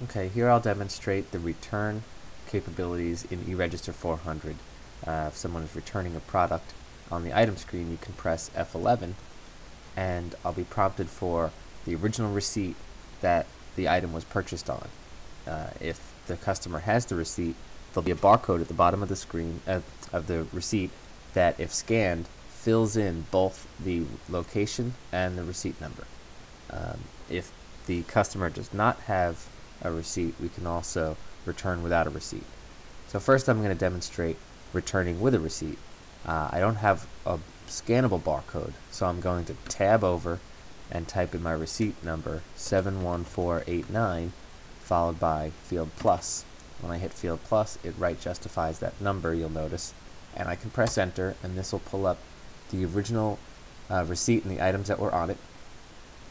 Okay, here I'll demonstrate the return capabilities in eRegister 400. If someone is returning a product on the item screen, you can press F11 and I'll be prompted for the original receipt that the item was purchased on. If the customer has the receipt, there'll be a barcode at the bottom of the screen of the receipt that, if scanned, fills in both the location and the receipt number. If the customer does not have a receipt, we can also return without a receipt. So first I'm going to demonstrate returning with a receipt. I don't have a scannable barcode, so I'm going to tab over and type in my receipt number 71489 followed by field plus. When I hit field plus, it right justifies that number, you'll notice, and I can press enter, and this will pull up the original receipt and the items that were on it,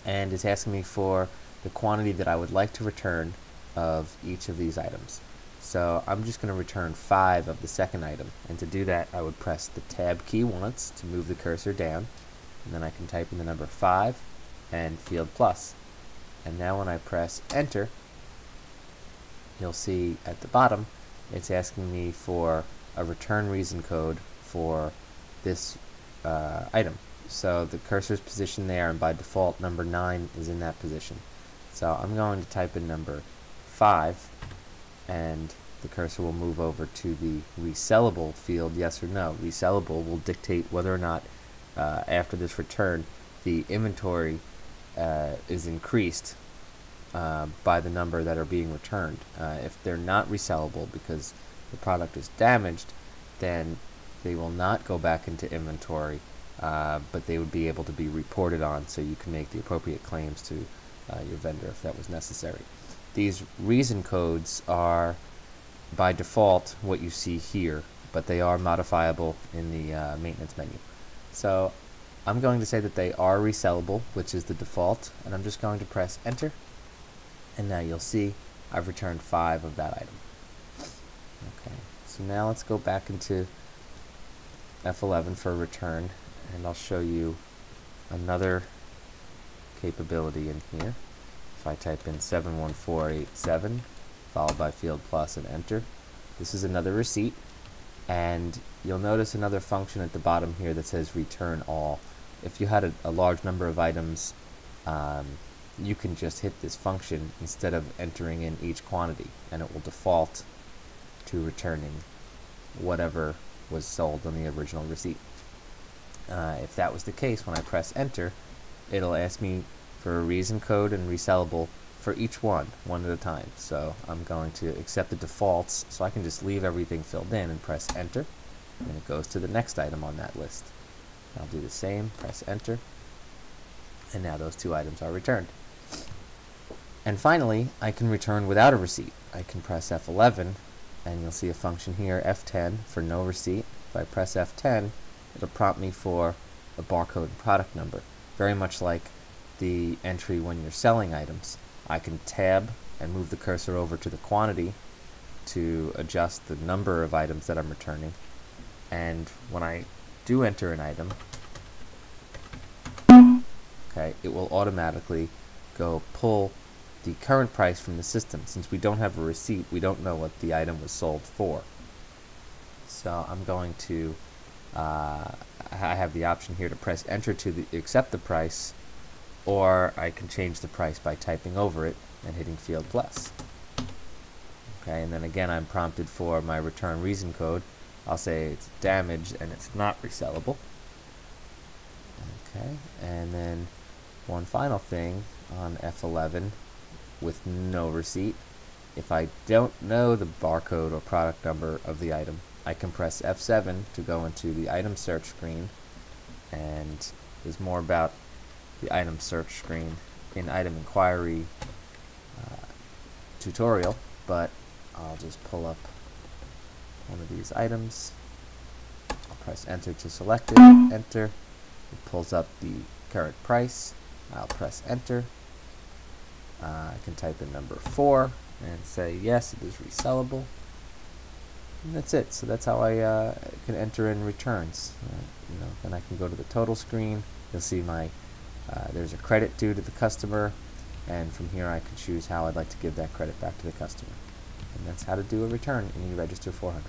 and it's asking me for the quantity that I would like to return of each of these items. So I'm just going to return 5 of the second item, and to do that I would press the tab key once to move the cursor down, and then I can type in the number 5 and field plus. And now when I press enter, you'll see at the bottom it's asking me for a return reason code for this item. So the cursor is positioned there, and by default number 9 is in that position. So I'm going to type in number 5, and the cursor will move over to the resellable field, yes or no. Resellable will dictate whether or not after this return the inventory is increased by the number that are being returned. If they're not resellable because the product is damaged, then they will not go back into inventory, but they would be able to be reported on, so you can make the appropriate claims to your vendor if that was necessary. These reason codes are by default what you see here, but they are modifiable in the maintenance menu. So I'm going to say that they are resellable, which is the default, and I'm just going to press enter, and now you'll see I've returned 5 of that item. Okay, so now let's go back into F11 for return, and I'll show you another capability in here. If I type in 71487 followed by field plus and enter, this is another receipt, and you'll notice another function at the bottom here that says return all. If you had a large number of items, you can just hit this function instead of entering in each quantity, and it will default to returning whatever was sold on the original receipt. If that was the case, when I press enter, it'll ask me for a reason code and resellable for each one at a time. So I'm going to accept the defaults, so I can just leave everything filled in and press enter, and it goes to the next item on that list. I'll do the same, press enter, and now those 2 items are returned. And finally, I can return without a receipt. I can press F11, and you'll see a function here, F10, for no receipt. If I press F10, it'll prompt me for a barcode and product number, very much like the entry when you're selling items. I can tab and move the cursor over to the quantity to adjust the number of items that I'm returning, and when I do enter an item, okay, it will automatically go pull the current price from the system. Since we don't have a receipt, we don't know what the item was sold for. So I'm going to I have the option here to press enter to accept the price, or I can change the price by typing over it and hitting field plus. Okay, and then again I'm prompted for my return reason code. I'll say it's damaged and it's not resellable. Okay, and then one final thing on F11 with no receipt. If I don't know the barcode or product number of the item, I can press F7 to go into the item search screen, and there's more about the item search screen in item inquiry tutorial, but I'll just pull up one of these items. I'll press enter to select it, enter, it pulls up the current price. I'll press enter. I can type in number 4 and say yes, it is resellable, and that's it. So that's how I can enter in returns. Then I can go to the total screen. You'll see my there's a credit due to the customer, and from here I can choose how I'd like to give that credit back to the customer. And that's how to do a return in eRegister 400.